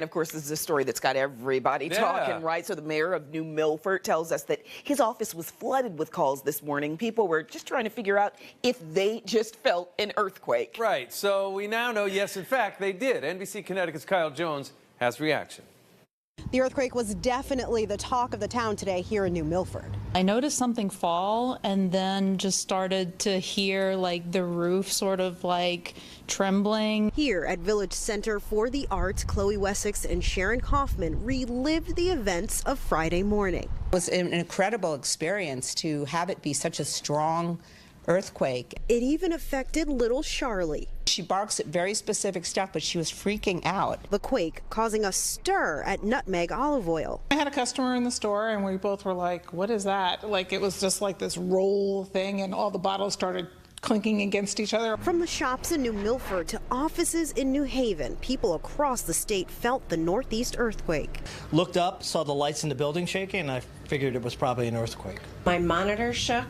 Of course, this is a story that's got everybody talking, right? So the mayor of New Milford tells us that his office was flooded with calls this morning. People were just trying to figure out if they just felt an earthquake. Right. So we now know, yes, in fact, they did. NBC Connecticut's Kyle Jones has reaction. The earthquake was definitely the talk of the town today here in New Milford. I noticed something fall and then just started to hear like the roof sort of like trembling. Here at Village Center for the Arts, Chloe Wessex and Sharon Kaufman relived the events of Friday morning. It was an incredible experience to have it be such a strong earthquake. It even affected little Charlie. She barks at very specific stuff, but she was freaking out. The quake causing a stir at Nutmeg Olive Oil. I had a customer in the store and we both were like, what is that? Like it was just like this roll thing and all the bottles started clinking against each other. From the shops in New Milford to offices in New Haven, people across the state felt the Northeast earthquake. Looked up, saw the lights in the building shaking, and I figured it was probably an earthquake. My monitor shook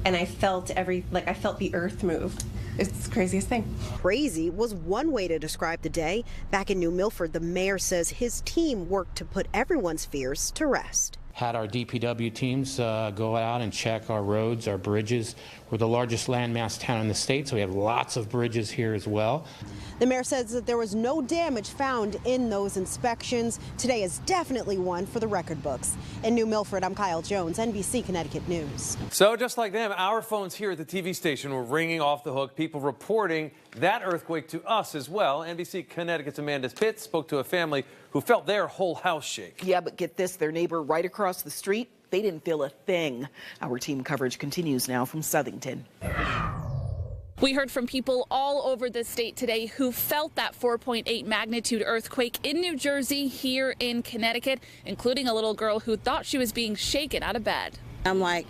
and I felt the earth move. It's the craziest thing. Crazy was one way to describe the day. Back in New Milford, the mayor says his team worked to put everyone's fears to rest. Had our DPW teams go out and check our roads, our bridges. We're the largest landmass town in the state, so we have lots of bridges here as well. The mayor says that there was no damage found in those inspections. Today is definitely one for the record books. In New Milford, I'm Kyle Jones, NBC Connecticut News. So just like them, our phones here at the TV station were ringing off the hook. People reporting that earthquake to us as well. NBC Connecticut's Amanda Pitts spoke to a family who felt their whole house shake. Yeah, but get this, their neighbor right across the street, they didn't feel a thing. Our team coverage continues now from Southington. We heard from people all over the state today who felt that 4.8 magnitude earthquake in New Jersey, here in Connecticut, including a little girl who thought she was being shaken out of bed. I'm like,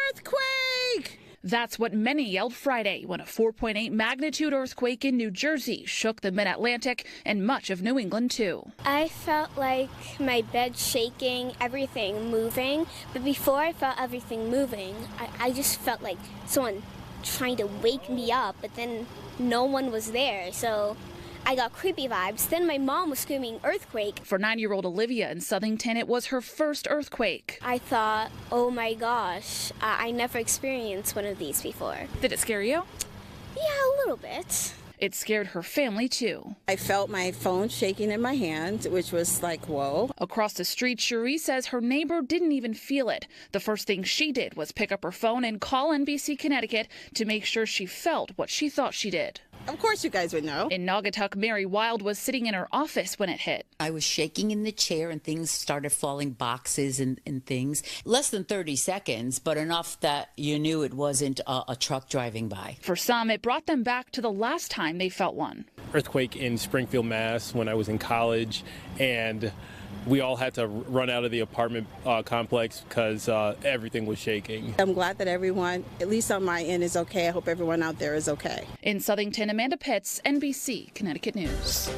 earthquake! That's what many yelled Friday when a 4.8 magnitude earthquake in New Jersey shook the mid-Atlantic and much of New England, too. I felt like my bed shaking, everything moving. But before I felt everything moving, I just felt like someone trying to wake me up, but then no one was there. So I got creepy vibes. Then my mom was screaming earthquake. For 9-year-old Olivia in Southington, it was her first earthquake. I thought, oh my gosh, I never experienced one of these before. Did it scare you? Yeah, a little bit. It scared her family, too. I felt my phone shaking in my hand, which was like, whoa. Across the street, Cherie says her neighbor didn't even feel it. The first thing she did was pick up her phone and call NBC Connecticut to make sure she felt what she thought she did. Of course you guys would know. In Naugatuck, Mary Wild was sitting in her office when it hit. I was shaking in the chair and things started falling, boxes and things. Less than 30 seconds, but enough that you knew it wasn't a truck driving by. For some, it brought them back to the last time they felt one. Earthquake in Springfield, Mass. when I was in college, and we all had to run out of the apartment complex because everything was shaking. I'm glad that everyone, at least on my end, is okay. I hope everyone out there is okay. In Southington, Amanda Pitts, NBC Connecticut News.